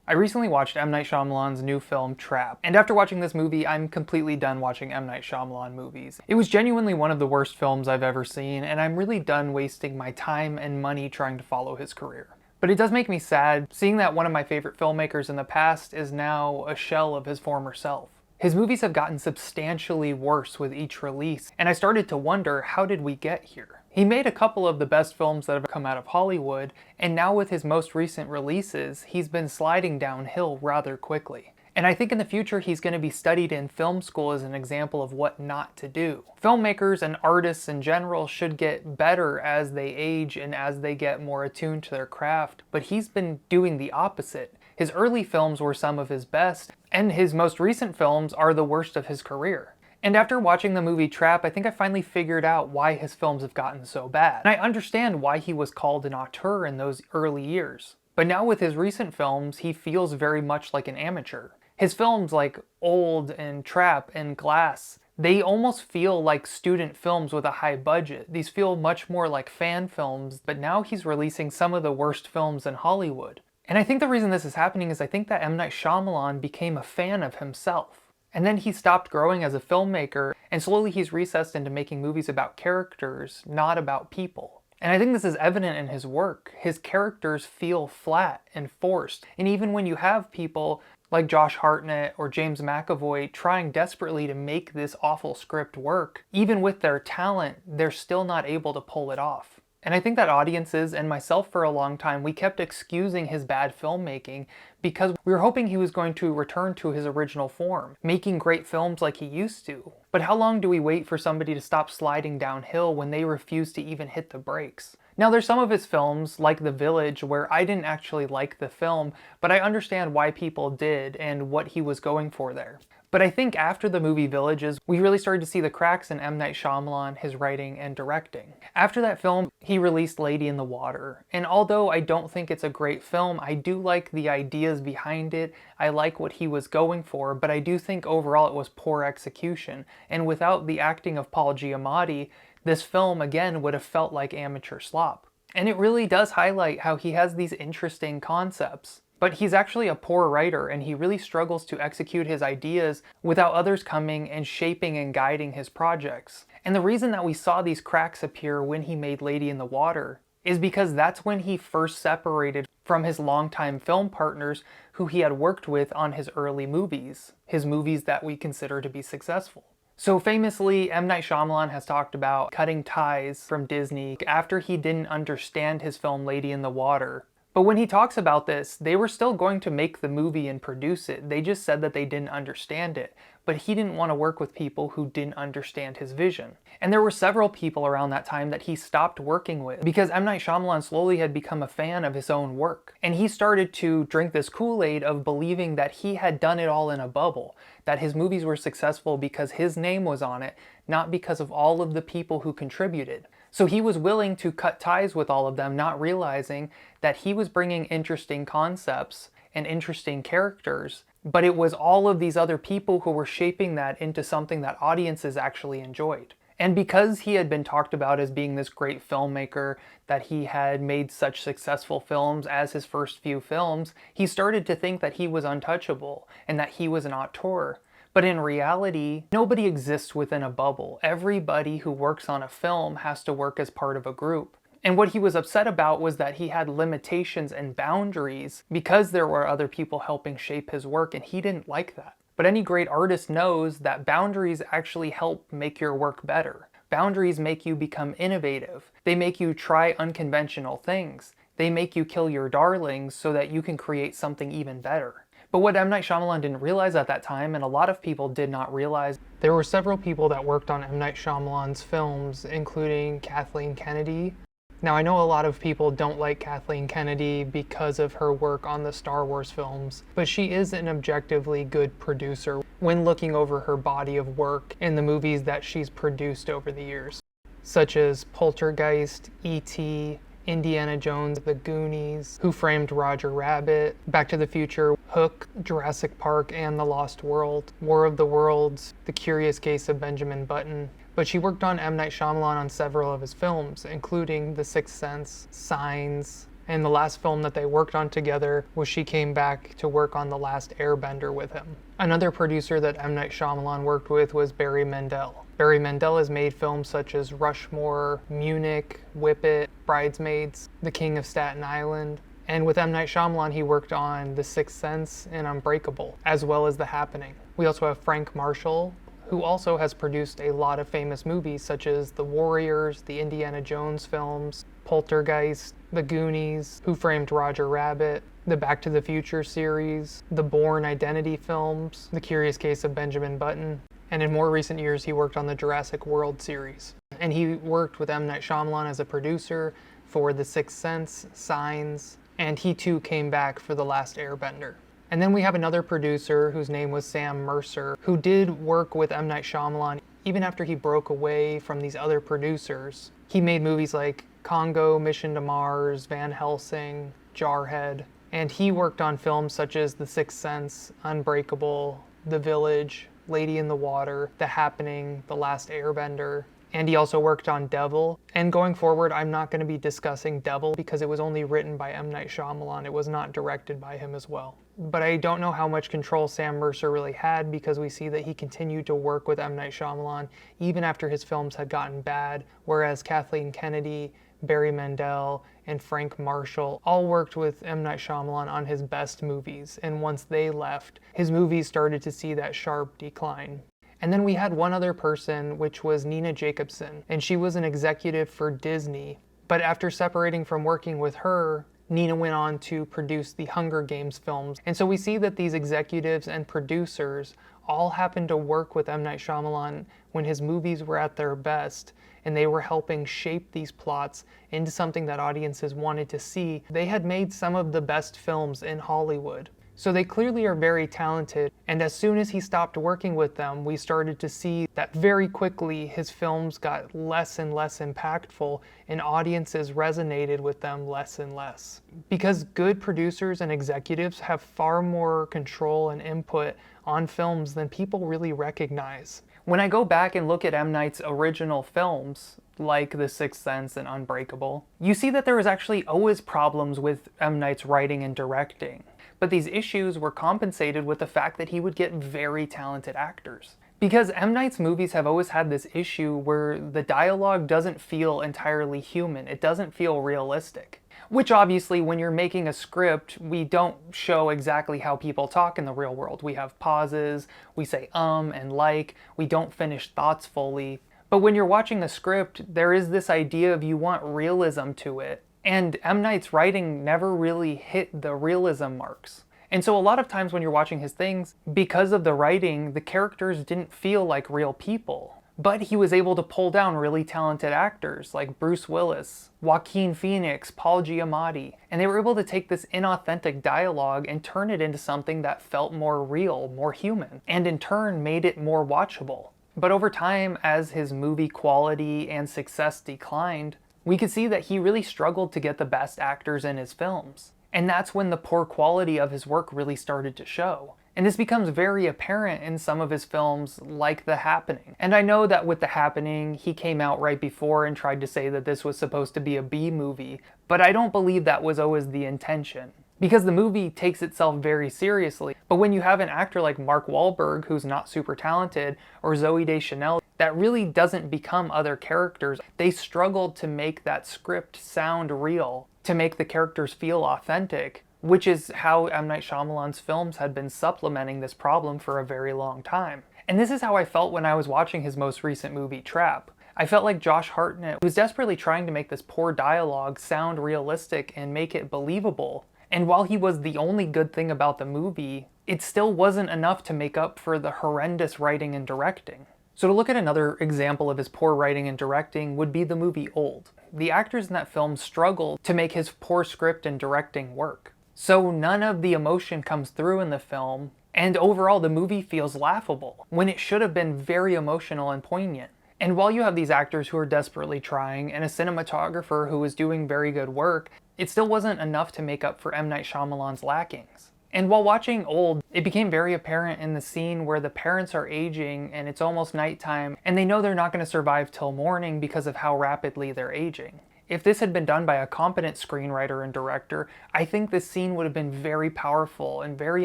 I recently watched M Night Shyamalan's new film, Trap, and after watching this movie, I'm completely done watching M Night Shyamalan movies. It was genuinely one of the worst films I've ever seen, and I'm really done wasting my time and money trying to follow his career. But it does make me sad, seeing that one of my favorite filmmakers in the past is now a shell of his former self. His movies have gotten substantially worse with each release, and I started to wonder, how did we get here? He made a couple of the best films that have come out of Hollywood, and now with his most recent releases, he's been sliding downhill rather quickly. And I think in the future he's going to be studied in film school as an example of what not to do. Filmmakers and artists in general should get better as they age and as they get more attuned to their craft, but he's been doing the opposite. His early films were some of his best, and his most recent films are the worst of his career. And after watching the movie Trap, I think I finally figured out why his films have gotten so bad. And I understand why he was called an auteur in those early years. But now with his recent films, he feels very much like an amateur. His films like Old and Trap and Glass, they almost feel like student films with a high budget. These feel much more like fan films, but now he's releasing some of the worst films in Hollywood. And I think the reason this is happening is I think that M Night Shyamalan became a fan of himself. And then he stopped growing as a filmmaker, and slowly he's recessed into making movies about characters, not about people. And I think this is evident in his work. His characters feel flat and forced. And even when you have people like Josh Hartnett or James McAvoy trying desperately to make this awful script work, even with their talent, they're still not able to pull it off. And I think that audiences, and myself for a long time, we kept excusing his bad filmmaking because we were hoping he was going to return to his original form, making great films like he used to. But how long do we wait for somebody to stop sliding downhill when they refuse to even hit the brakes? Now there's some of his films, like The Village, where I didn't actually like the film, but I understand why people did and what he was going for there. But I think after the movie Villages, we really started to see the cracks in M. Night Shyamalan, his writing and directing. After that film, he released Lady in the Water. And although I don't think it's a great film, I do like the ideas behind it. I like what he was going for, but I do think overall it was poor execution. And without the acting of Paul Giamatti, this film again would have felt like amateur slop. And it really does highlight how he has these interesting concepts. But he's actually a poor writer, and he really struggles to execute his ideas without others coming and shaping and guiding his projects. And the reason that we saw these cracks appear when he made Lady in the Water is because that's when he first separated from his longtime film partners who he had worked with on his early movies, his movies that we consider to be successful. So famously, M. Night Shyamalan has talked about cutting ties from Disney after he didn't understand his film Lady in the Water. But when he talks about this, they were still going to make the movie and produce it. They just said that they didn't understand it. But he didn't want to work with people who didn't understand his vision. And there were several people around that time that he stopped working with because M. Night Shyamalan slowly had become a fan of his own work. And he started to drink this Kool-Aid of believing that he had done it all in a bubble, that his movies were successful because his name was on it, not because of all of the people who contributed. So he was willing to cut ties with all of them, not realizing that he was bringing interesting concepts and interesting characters, but it was all of these other people who were shaping that into something that audiences actually enjoyed. And because he had been talked about as being this great filmmaker, that he had made such successful films as his first few films, he started to think that he was untouchable and that he was an auteur. But in reality, nobody exists within a bubble. Everybody who works on a film has to work as part of a group. And what he was upset about was that he had limitations and boundaries because there were other people helping shape his work, and he didn't like that. But any great artist knows that boundaries actually help make your work better. Boundaries make you become innovative. They make you try unconventional things. They make you kill your darlings so that you can create something even better. But what M. Night Shyamalan didn't realize at that time, and a lot of people did not realize, there were several people that worked on M. Night Shyamalan's films, including Kathleen Kennedy. Now I know a lot of people don't like Kathleen Kennedy because of her work on the Star Wars films, but she is an objectively good producer when looking over her body of work in the movies that she's produced over the years, such as Poltergeist, E.T., Indiana Jones, The Goonies, Who Framed Roger Rabbit, Back to the Future, Hook, Jurassic Park and The Lost World, War of the Worlds, The Curious Case of Benjamin Button. But she worked on M. Night Shyamalan on several of his films, including The Sixth Sense, Signs, and the last film that they worked on together was she came back to work on The Last Airbender with him. Another producer that M. Night Shyamalan worked with was Barry Mandel. Barry Mandel has made films such as Rushmore, Munich, Whip It, Bridesmaids, The King of Staten Island, and with M. Night Shyamalan he worked on The Sixth Sense and Unbreakable, as well as The Happening. We also have Frank Marshall, who also has produced a lot of famous movies such as The Warriors, the Indiana Jones films, Poltergeist, The Goonies, Who Framed Roger Rabbit, the Back to the Future series, the Bourne Identity films, The Curious Case of Benjamin Button, and in more recent years he worked on the Jurassic World series. And he worked with M. Night Shyamalan as a producer for The Sixth Sense, Signs, and he too came back for The Last Airbender. And then we have another producer whose name was Sam Mercer, who did work with M. Night Shyamalan even after he broke away from these other producers. He made movies like Congo, Mission to Mars, Van Helsing, Jarhead, and he worked on films such as The Sixth Sense, Unbreakable, The Village, Lady in the Water, The Happening, The Last Airbender, and he also worked on Devil. And going forward, I'm not going to be discussing Devil because it was only written by M. Night Shyamalan. It was not directed by him as well. But I don't know how much control Sam Mercer really had because we see that he continued to work with M. Night Shyamalan even after his films had gotten bad, whereas Kathleen Kennedy, Barry Mandel, and Frank Marshall all worked with M. Night Shyamalan on his best movies, and once they left, his movies started to see that sharp decline. And then we had one other person, which was Nina Jacobson, and she was an executive for Disney. But after separating from working with her, Nina went on to produce the Hunger Games films. And so we see that these executives and producers all happened to work with M. Night Shyamalan when his movies were at their best, and they were helping shape these plots into something that audiences wanted to see. They had made some of the best films in Hollywood. So they clearly are very talented, and as soon as he stopped working with them, we started to see that very quickly his films got less and less impactful, and audiences resonated with them less and less. Because good producers and executives have far more control and input on films than people really recognize. When I go back and look at M. Night's original films, like The Sixth Sense and Unbreakable, you see that there was actually always problems with M. Night's writing and directing. But these issues were compensated with the fact that he would get very talented actors. Because M. Night's movies have always had this issue where the dialogue doesn't feel entirely human, it doesn't feel realistic. Which obviously, when you're making a script, we don't show exactly how people talk in the real world. We have pauses, we say and like, we don't finish thoughts fully. But when you're watching a script, there is this idea of you want realism to it. And M. Night's writing never really hit the realism marks. And so a lot of times when you're watching his things, because of the writing, the characters didn't feel like real people. But he was able to pull down really talented actors like Bruce Willis, Joaquin Phoenix, Paul Giamatti, and they were able to take this inauthentic dialogue and turn it into something that felt more real, more human, and in turn made it more watchable. But over time, as his movie quality and success declined, we could see that he really struggled to get the best actors in his films. And that's when the poor quality of his work really started to show. And this becomes very apparent in some of his films like The Happening. And I know that with The Happening, he came out right before and tried to say that this was supposed to be a B movie, but I don't believe that was always the intention. Because the movie takes itself very seriously. But when you have an actor like Mark Wahlberg, who's not super talented, or Zooey Deschanel, that really doesn't become other characters. They struggled to make that script sound real, to make the characters feel authentic, which is how M. Night Shyamalan's films had been supplementing this problem for a very long time. And this is how I felt when I was watching his most recent movie, Trap. I felt like Josh Hartnett was desperately trying to make this poor dialogue sound realistic and make it believable. And while he was the only good thing about the movie, it still wasn't enough to make up for the horrendous writing and directing. So to look at another example of his poor writing and directing would be the movie Old. The actors in that film struggled to make his poor script and directing work. So none of the emotion comes through in the film, and overall the movie feels laughable, when it should have been very emotional and poignant. And while you have these actors who are desperately trying, and a cinematographer who is doing very good work, it still wasn't enough to make up for M. Night Shyamalan's lackings. And while watching Old, it became very apparent in the scene where the parents are aging and it's almost nighttime, and they know they're not going to survive till morning because of how rapidly they're aging. If this had been done by a competent screenwriter and director, I think this scene would have been very powerful and very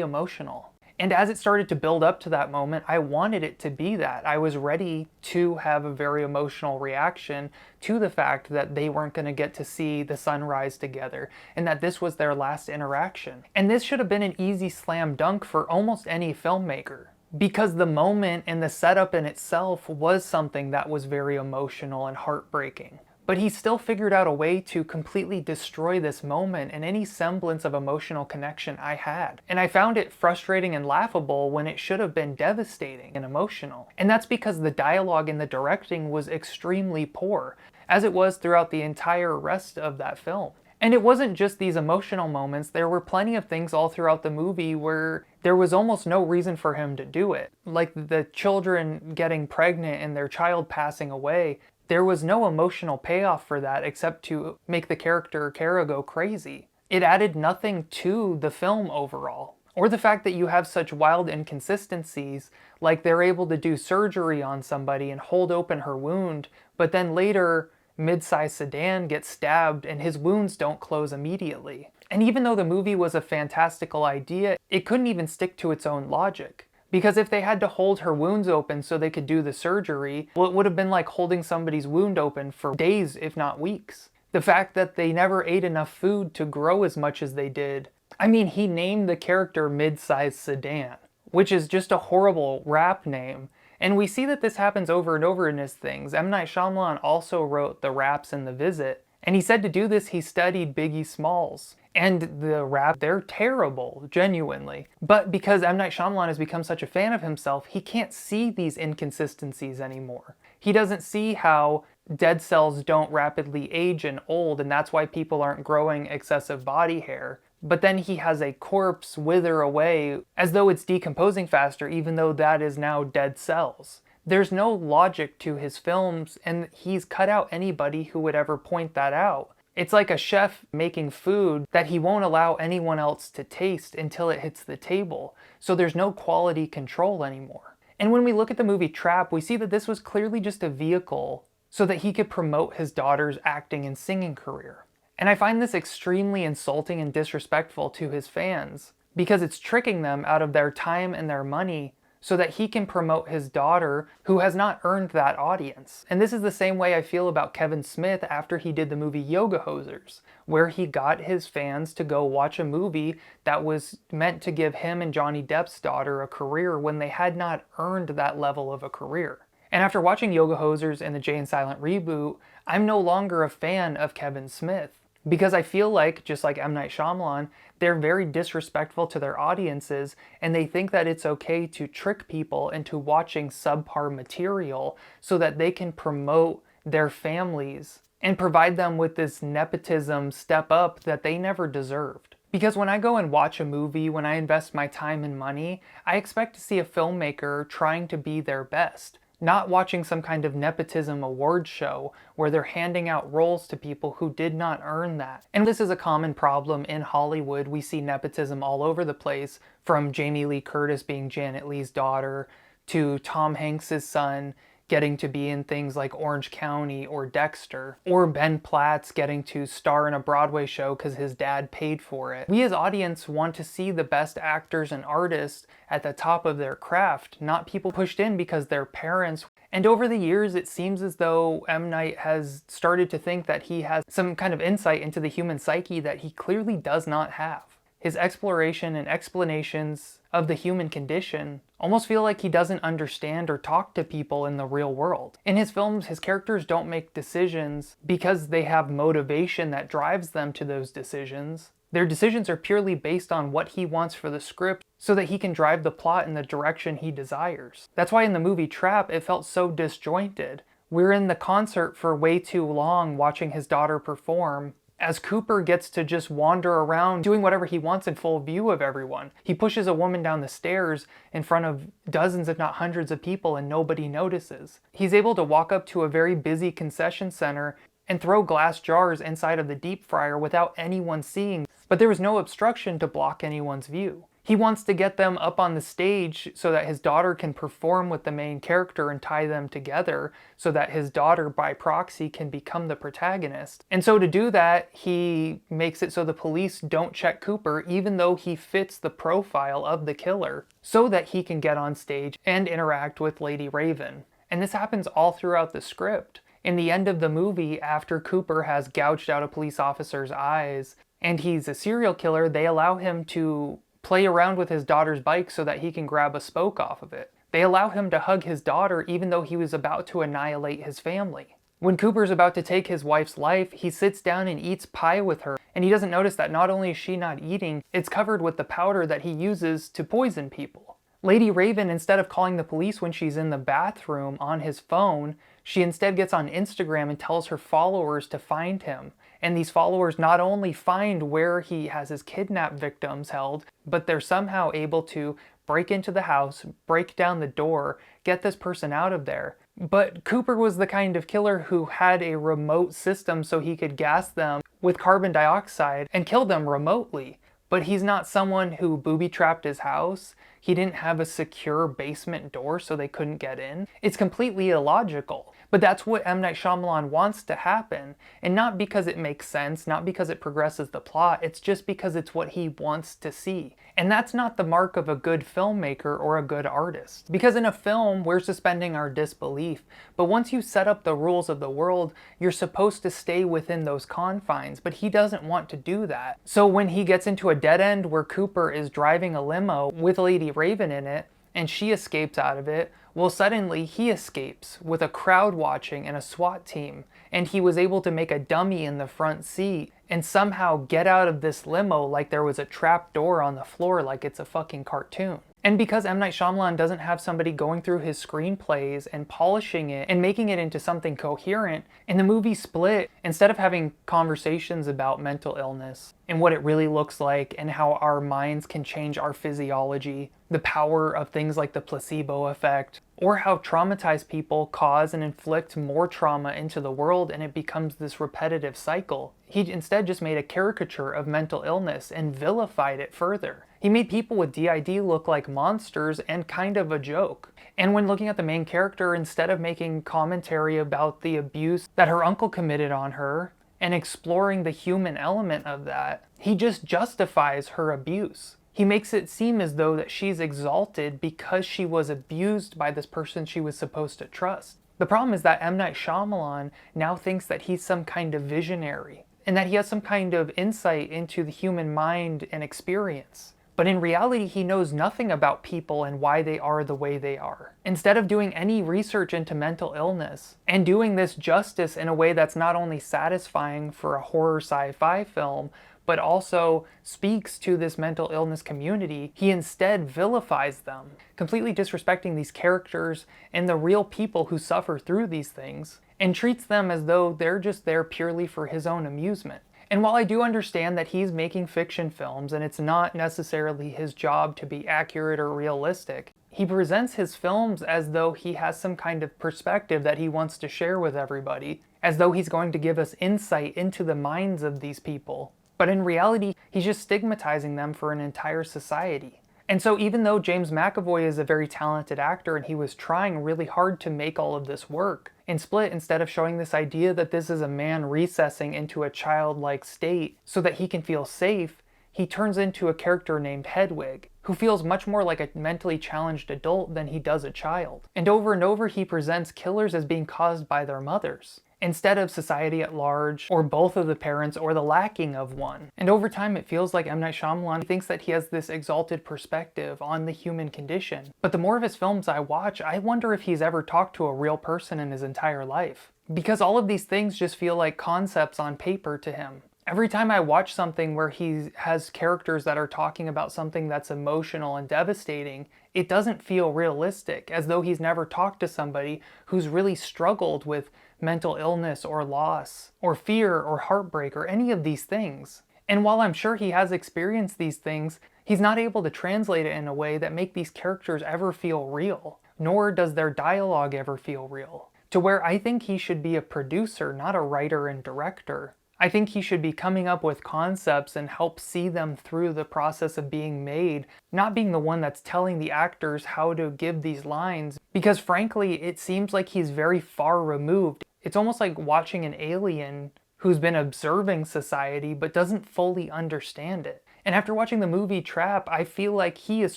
emotional. And as it started to build up to that moment, I wanted it to be that. I was ready to have a very emotional reaction to the fact that they weren't going to get to see the sunrise together and that this was their last interaction. And this should have been an easy slam dunk for almost any filmmaker, because the moment and the setup in itself was something that was very emotional and heartbreaking. But he still figured out a way to completely destroy this moment and any semblance of emotional connection I had. And I found it frustrating and laughable when it should have been devastating and emotional. And that's because the dialogue and the directing was extremely poor, as it was throughout the entire rest of that film. And it wasn't just these emotional moments, there were plenty of things all throughout the movie where there was almost no reason for him to do it. Like the children getting pregnant and their child passing away. There was no emotional payoff for that except to make the character Kara go crazy. It added nothing to the film overall. Or the fact that you have such wild inconsistencies, like they're able to do surgery on somebody and hold open her wound, but then later mid-sized sedan gets stabbed and his wounds don't close immediately. And even though the movie was a fantastical idea, it couldn't even stick to its own logic. Because if they had to hold her wounds open so they could do the surgery, well, it would have been like holding somebody's wound open for days, if not weeks. The fact that they never ate enough food to grow as much as they did. I mean, he named the character mid-sized sedan, which is just a horrible rap name. And we see that this happens over and over in his things. M Night Shyamalan also wrote the raps in The Visit. And he said to do this, he studied Biggie Smalls. And the rap, they're terrible, genuinely. But because M Night Shyamalan has become such a fan of himself, he can't see these inconsistencies anymore. He doesn't see how dead cells don't rapidly age and old, and that's why people aren't growing excessive body hair. But then he has a corpse wither away as though it's decomposing faster, even though that is now dead cells. There's no logic to his films, and he's cut out anybody who would ever point that out. It's like a chef making food that he won't allow anyone else to taste until it hits the table. So there's no quality control anymore. And when we look at the movie Trap, we see that this was clearly just a vehicle so that he could promote his daughter's acting and singing career. And I find this extremely insulting and disrespectful to his fans, because it's tricking them out of their time and their money so that he can promote his daughter who has not earned that audience. And this is the same way I feel about Kevin Smith after he did the movie Yoga Hosers, where he got his fans to go watch a movie that was meant to give him and Johnny Depp's daughter a career when they had not earned that level of a career. And after watching Yoga Hosers and the Jay and Silent reboot, I'm no longer a fan of Kevin Smith. Because I feel like, just like M Night Shyamalan, they're very disrespectful to their audiences, and they think that it's okay to trick people into watching subpar material so that they can promote their families and provide them with this nepotism step up that they never deserved. Because when I go and watch a movie, when I invest my time and money, I expect to see a filmmaker trying to be their best. Not watching some kind of nepotism award show where they're handing out roles to people who did not earn that. And this is a common problem in Hollywood. We see nepotism all over the place, from Jamie Lee Curtis being Janet Leigh's daughter, to Tom Hanks's son getting to be in things like Orange County or Dexter, or Ben Platt's getting to star in a Broadway show because his dad paid for it. We as audience want to see the best actors and artists at the top of their craft, not people pushed in because their parents. And over the years, it seems as though M. Night has started to think that he has some kind of insight into the human psyche that he clearly does not have. His exploration and explanations of the human condition almost feel like he doesn't understand or talk to people in the real world. In his films, his characters don't make decisions because they have motivation that drives them to those decisions. Their decisions are purely based on what he wants for the script so that he can drive the plot in the direction he desires. That's why in the movie Trap, it felt so disjointed. We're in the concert for way too long watching his daughter perform, as Cooper gets to just wander around doing whatever he wants in full view of everyone. He pushes a woman down the stairs in front of dozens if not hundreds of people and nobody notices. He's able to walk up to a very busy concession center and throw glass jars inside of the deep fryer without anyone seeing, but there was no obstruction to block anyone's view. He wants to get them up on the stage so that his daughter can perform with the main character and tie them together so that his daughter, by proxy, can become the protagonist. And so to do that, he makes it so the police don't check Cooper even though he fits the profile of the killer, so that he can get on stage and interact with Lady Raven. And this happens all throughout the script. In the end of the movie, after Cooper has gouged out a police officer's eyes and he's a serial killer, they allow him to play around with his daughter's bike so that he can grab a spoke off of it. They allow him to hug his daughter even though he was about to annihilate his family. When Cooper's about to take his wife's life, he sits down and eats pie with her, and he doesn't notice that not only is she not eating, it's covered with the powder that he uses to poison people. Lady Raven, instead of calling the police when she's in the bathroom on his phone, she instead gets on Instagram and tells her followers to find him. And these followers not only find where he has his kidnapped victims held, but they're somehow able to break into the house, break down the door, get this person out of there. But Cooper was the kind of killer who had a remote system so he could gas them with carbon dioxide and kill them remotely. But he's not someone who booby-trapped his house. He didn't have a secure basement door so they couldn't get in. It's completely illogical. But that's what M. Night Shyamalan wants to happen. And not because it makes sense, not because it progresses the plot, it's just because it's what he wants to see. And that's not the mark of a good filmmaker or a good artist. Because in a film, we're suspending our disbelief. But once you set up the rules of the world, you're supposed to stay within those confines. But he doesn't want to do that. So when he gets into a dead end where Cooper is driving a limo with Lady Raven in it, and she escapes out of it, well, suddenly he escapes with a crowd watching and a SWAT team, and he was able to make a dummy in the front seat and somehow get out of this limo like there was a trap door on the floor like it's a fucking cartoon. And because M. Night Shyamalan doesn't have somebody going through his screenplays and polishing it and making it into something coherent, in the movie Split, instead of having conversations about mental illness and what it really looks like and how our minds can change our physiology, the power of things like the placebo effect, or how traumatized people cause and inflict more trauma into the world and it becomes this repetitive cycle, he instead just made a caricature of mental illness and vilified it further. He made people with DID look like monsters and kind of a joke. And when looking at the main character, instead of making commentary about the abuse that her uncle committed on her and exploring the human element of that, he just justifies her abuse. He makes it seem as though that she's exalted because she was abused by this person she was supposed to trust. The problem is that M. Night Shyamalan now thinks that he's some kind of visionary and that he has some kind of insight into the human mind and experience. But in reality, he knows nothing about people and why they are the way they are. Instead of doing any research into mental illness and doing this justice in a way that's not only satisfying for a horror sci-fi film, but also speaks to this mental illness community, he instead vilifies them, completely disrespecting these characters and the real people who suffer through these things, and treats them as though they're just there purely for his own amusement. And while I do understand that he's making fiction films and it's not necessarily his job to be accurate or realistic, he presents his films as though he has some kind of perspective that he wants to share with everybody, as though he's going to give us insight into the minds of these people. But in reality, he's just stigmatizing them for an entire society. And so even though James McAvoy is a very talented actor and he was trying really hard to make all of this work, in Split, instead of showing this idea that this is a man recessing into a childlike state so that he can feel safe, he turns into a character named Hedwig, who feels much more like a mentally challenged adult than he does a child. And over he presents killers as being caused by their mothers, instead of society at large, or both of the parents, or the lacking of one. And over time, it feels like M. Night Shyamalan thinks that he has this exalted perspective on the human condition. But the more of his films I watch, I wonder if he's ever talked to a real person in his entire life. Because all of these things just feel like concepts on paper to him. Every time I watch something where he has characters that are talking about something that's emotional and devastating, it doesn't feel realistic, as though he's never talked to somebody who's really struggled with mental illness or loss or fear or heartbreak or any of these things. And while I'm sure he has experienced these things, he's not able to translate it in a way that make these characters ever feel real, nor does their dialogue ever feel real. To where I think he should be a producer, not a writer and director. I think he should be coming up with concepts and help see them through the process of being made, not being the one that's telling the actors how to give these lines, because frankly, it seems like he's very far removed. It's almost like watching an alien who's been observing society but doesn't fully understand it. And after watching the movie Trap, I feel like he is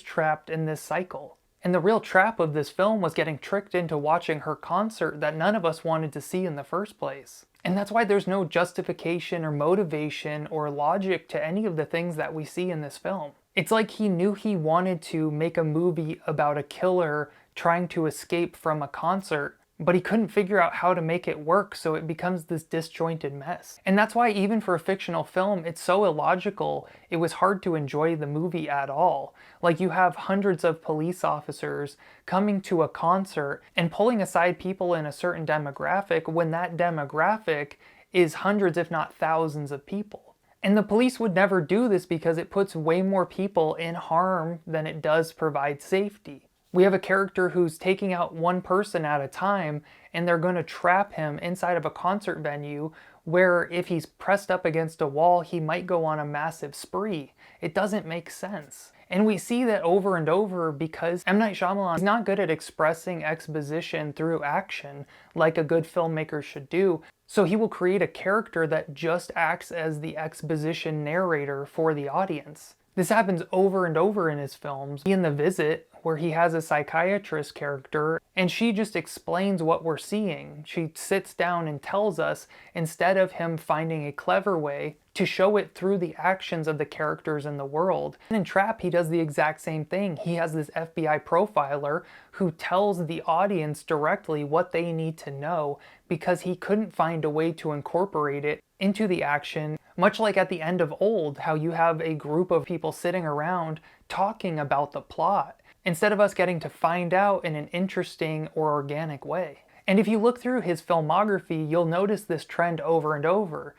trapped in this cycle. And the real trap of this film was getting tricked into watching her concert that none of us wanted to see in the first place. And that's why there's no justification or motivation or logic to any of the things that we see in this film. It's like he knew he wanted to make a movie about a killer trying to escape from a concert, but he couldn't figure out how to make it work, so it becomes this disjointed mess. And that's why even for a fictional film, it's so illogical, it was hard to enjoy the movie at all. Like, you have hundreds of police officers coming to a concert and pulling aside people in a certain demographic when that demographic is hundreds if not thousands of people. And the police would never do this because it puts way more people in harm than it does provide safety. We have a character who's taking out one person at a time, and they're going to trap him inside of a concert venue where if he's pressed up against a wall, he might go on a massive spree. It doesn't make sense. And we see that over and over because M Night Shyamalan is not good at expressing exposition through action like a good filmmaker should do. So he will create a character that just acts as the exposition narrator for the audience. This happens over and over in his films. In The Visit, where he has a psychiatrist character, and she just explains what we're seeing. She sits down and tells us, instead of him finding a clever way to show it through the actions of the characters in the world. And in Trap, he does the exact same thing. He has this FBI profiler who tells the audience directly what they need to know because he couldn't find a way to incorporate it into the action. Much like at the end of Old, how you have a group of people sitting around talking about the plot, instead of us getting to find out in an interesting or organic way. And if you look through his filmography, you'll notice this trend over and over.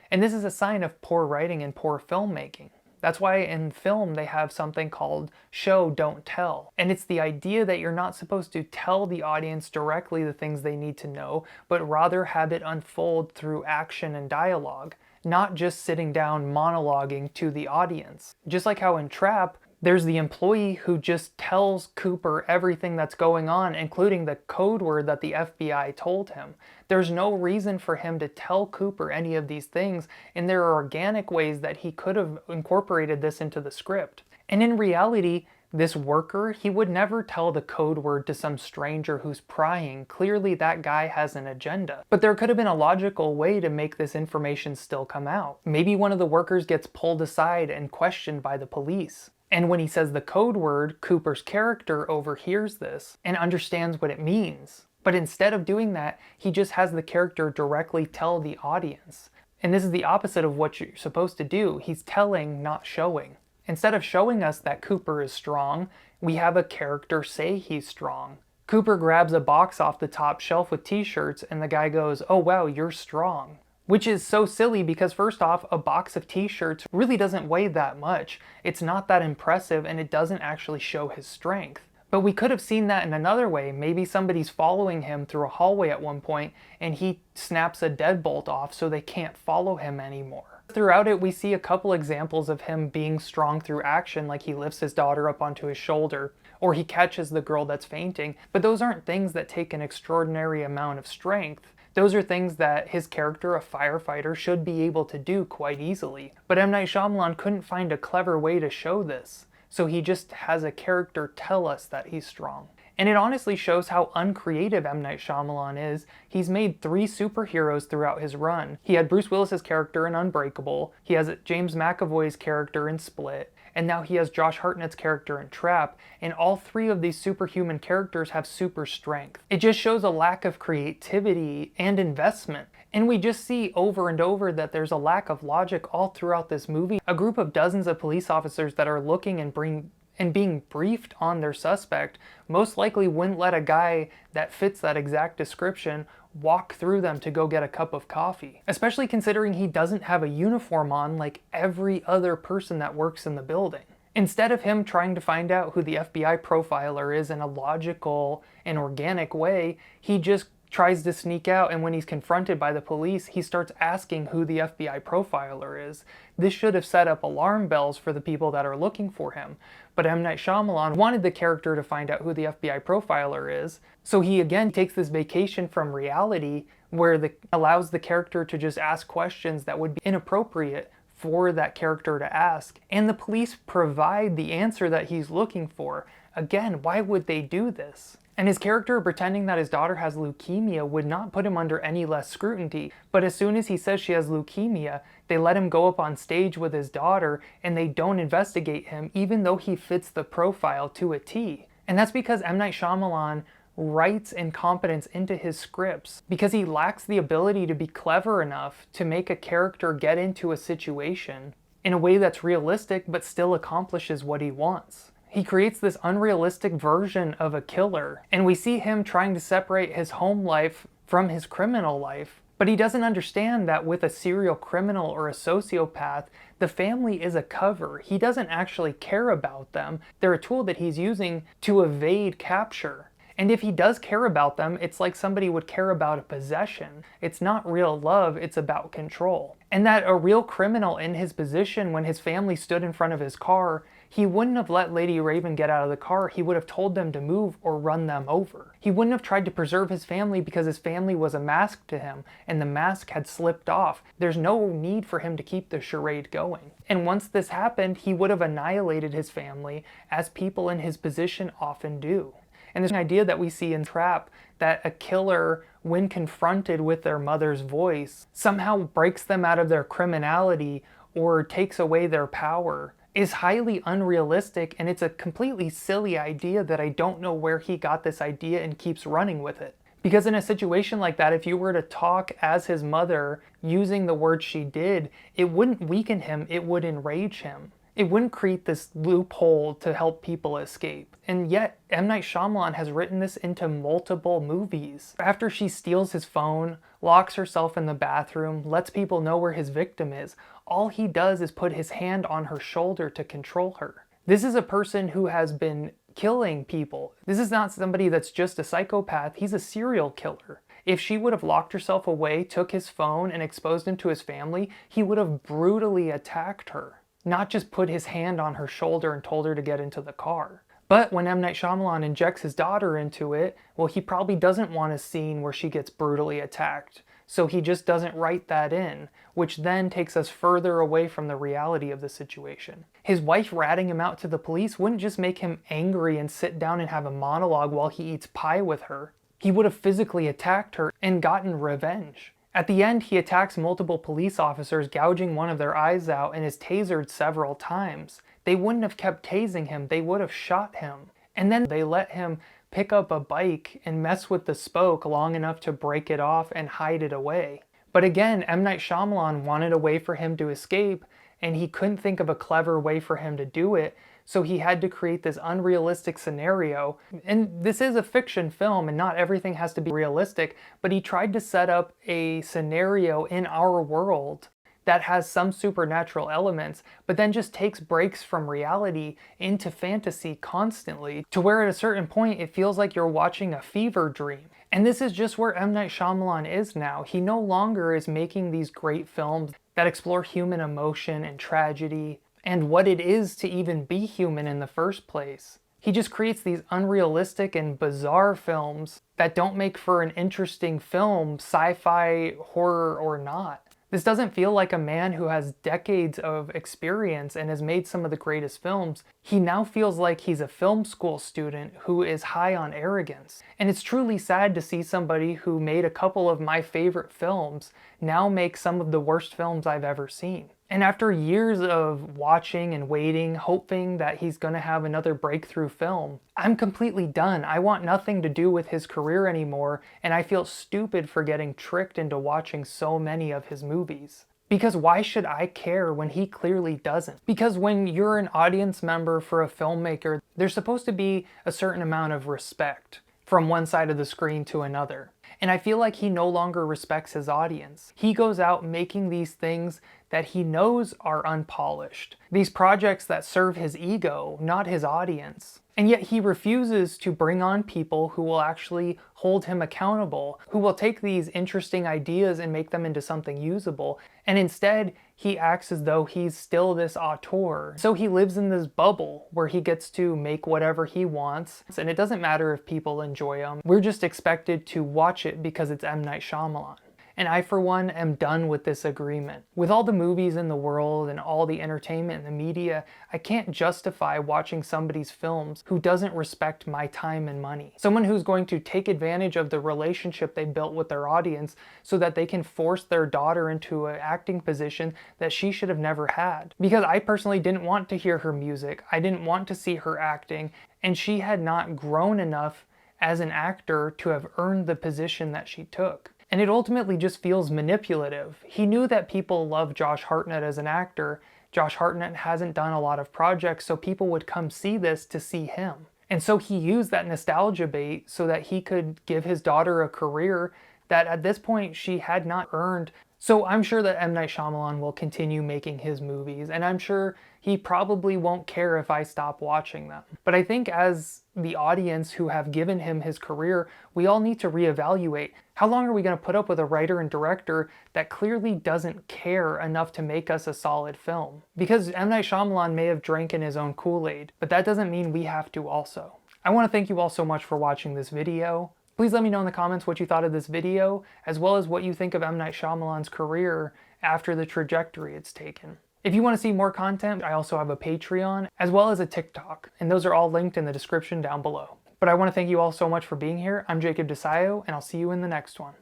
And this is a sign of poor writing and poor filmmaking. That's why in film they have something called show, don't tell. And it's the idea that you're not supposed to tell the audience directly the things they need to know, but rather have it unfold through action and dialogue, not just sitting down monologuing to the audience. Just like how in Trap, there's the employee who just tells Cooper everything that's going on, including the code word that the FBI told him. There's no reason for him to tell Cooper any of these things, and there are organic ways that he could have incorporated this into the script. And in reality, this worker, he would never tell the code word to some stranger who's prying. Clearly that guy has an agenda. But there could have been a logical way to make this information still come out. Maybe one of the workers gets pulled aside and questioned by the police. And when he says the code word, Cooper's character overhears this and understands what it means. But instead of doing that, he just has the character directly tell the audience. And this is the opposite of what you're supposed to do. He's telling, not showing. Instead of showing us that Cooper is strong, we have a character say he's strong. Cooper grabs a box off the top shelf with t-shirts and the guy goes, "Oh wow, you're strong." Which is so silly because first off, a box of t-shirts really doesn't weigh that much. It's not that impressive and it doesn't actually show his strength. But we could have seen that in another way. Maybe somebody's following him through a hallway at one point and he snaps a deadbolt off so they can't follow him anymore. Throughout it, we see a couple examples of him being strong through action, like he lifts his daughter up onto his shoulder, or he catches the girl that's fainting. But those aren't things that take an extraordinary amount of strength. Those are things that his character, a firefighter, should be able to do quite easily. But M Night Shyamalan couldn't find a clever way to show this, so he just has a character tell us that he's strong. And it honestly shows how uncreative M Night Shyamalan is. He's made 3 superheroes throughout his run. He had Bruce Willis's character in Unbreakable, he has James McAvoy's character in Split, and now he has Josh Hartnett's character in Trap, and all 3 of these superhuman characters have super strength. It just shows a lack of creativity and investment. And we just see over and over that there's a lack of logic all throughout this movie. A group of dozens of police officers that are looking and being briefed on their suspect most likely wouldn't let a guy that fits that exact description walk through them to go get a cup of coffee. Especially considering he doesn't have a uniform on like every other person that works in the building. Instead of him trying to find out who the FBI profiler is in a logical and organic way, he just tries to sneak out, and when he's confronted by the police, he starts asking who the FBI profiler is. This should have set up alarm bells for the people that are looking for him. But M. Night Shyamalan wanted the character to find out who the FBI profiler is, so he again takes this vacation from reality where allows the character to just ask questions that would be inappropriate for that character to ask, and the police provide the answer that he's looking for. Again, why would they do this? And his character pretending that his daughter has leukemia would not put him under any less scrutiny, but as soon as he says she has leukemia, they let him go up on stage with his daughter and they don't investigate him even though he fits the profile to a T. And that's because M. Night Shyamalan writes incompetence into his scripts, because he lacks the ability to be clever enough to make a character get into a situation in a way that's realistic but still accomplishes what he wants. He creates this unrealistic version of a killer, and we see him trying to separate his home life from his criminal life, but he doesn't understand that with a serial criminal or a sociopath, the family is a cover. He doesn't actually care about them. They're a tool that he's using to evade capture. And if he does care about them, it's like somebody would care about a possession. It's not real love, it's about control. And that a real criminal in his position, when his family stood in front of his car, he wouldn't have let Lady Raven get out of the car. He would have told them to move or run them over. He wouldn't have tried to preserve his family because his family was a mask to him and the mask had slipped off. There's no need for him to keep the charade going. And once this happened, he would have annihilated his family, as people in his position often do. And this idea that we see in Trap, that a killer, when confronted with their mother's voice, somehow breaks them out of their criminality or takes away their power, is highly unrealistic, and it's a completely silly idea that I don't know where he got this idea and keeps running with it. Because in a situation like that, if you were to talk as his mother using the words she did, it wouldn't weaken him, it would enrage him. It wouldn't create this loophole to help people escape. And yet, M. Night Shyamalan has written this into multiple movies. After she steals his phone, locks herself in the bathroom, lets people know where his victim is, all he does is put his hand on her shoulder to control her. This is a person who has been killing people. This is not somebody that's just a psychopath, he's a serial killer. If she would have locked herself away, took his phone, and exposed him to his family, he would have brutally attacked her. Not just put his hand on her shoulder and told her to get into the car. But when M. Night Shyamalan injects his daughter into it, well, he probably doesn't want a scene where she gets brutally attacked. So he just doesn't write that in, which then takes us further away from the reality of the situation. His wife ratting him out to the police wouldn't just make him angry and sit down and have a monologue while he eats pie with her. He would have physically attacked her and gotten revenge. At the end, he attacks multiple police officers, gouging one of their eyes out, and is tasered several times. They wouldn't have kept tasing him, they would have shot him. And then they let him pick up a bike and mess with the spoke long enough to break it off and hide it away. But again, M. Night Shyamalan wanted a way for him to escape, and he couldn't think of a clever way for him to do it, so he had to create this unrealistic scenario. And this is a fiction film, and not everything has to be realistic, but he tried to set up a scenario in our world that has some supernatural elements, but then just takes breaks from reality into fantasy constantly, to where at a certain point it feels like you're watching a fever dream. And this is just where M. Night Shyamalan is now. He no longer is making these great films that explore human emotion and tragedy, and what it is to even be human in the first place. He just creates these unrealistic and bizarre films that don't make for an interesting film, sci-fi, horror, or not. This doesn't feel like a man who has decades of experience and has made some of the greatest films. He now feels like he's a film school student who is high on arrogance. And it's truly sad to see somebody who made a couple of my favorite films now make some of the worst films I've ever seen. And after years of watching and waiting, hoping that he's gonna have another breakthrough film, I'm completely done. I want nothing to do with his career anymore, and I feel stupid for getting tricked into watching so many of his movies. Because why should I care when he clearly doesn't? Because when you're an audience member for a filmmaker, there's supposed to be a certain amount of respect from one side of the screen to another. And I feel like he no longer respects his audience. He goes out making these things that he knows are unpolished. These projects that serve his ego, not his audience. And yet he refuses to bring on people who will actually hold him accountable, who will take these interesting ideas and make them into something usable. And instead, he acts as though he's still this auteur. So he lives in this bubble where he gets to make whatever he wants. And it doesn't matter if people enjoy him. We're just expected to watch it because it's M Night Shyamalan. And I, for one, am done with this agreement. With all the movies in the world and all the entertainment and the media, I can't justify watching somebody's films who doesn't respect my time and money. Someone who's going to take advantage of the relationship they built with their audience so that they can force their daughter into an acting position that she should have never had. Because I personally didn't want to hear her music, I didn't want to see her acting, and she had not grown enough as an actor to have earned the position that she took. And it ultimately just feels manipulative. He knew that people love Josh Hartnett as an actor. Josh Hartnett hasn't done a lot of projects, so people would come see this to see him. And so he used that nostalgia bait so that he could give his daughter a career that at this point she had not earned. So I'm sure that M. Night Shyamalan will continue making his movies, and I'm sure he probably won't care if I stop watching them. But I think as the audience who have given him his career, we all need to reevaluate. How long are we going to put up with a writer and director that clearly doesn't care enough to make us a solid film? Because M. Night Shyamalan may have drank in his own Kool-Aid, but that doesn't mean we have to also. I want to thank you all so much for watching this video. Please let me know in the comments what you thought of this video, as well as what you think of M. Night Shyamalan's career after the trajectory it's taken. If you want to see more content, I also have a Patreon, as well as a TikTok, and those are all linked in the description down below. But I want to thank you all so much for being here. I'm Jacob Desayo, and I'll see you in the next one.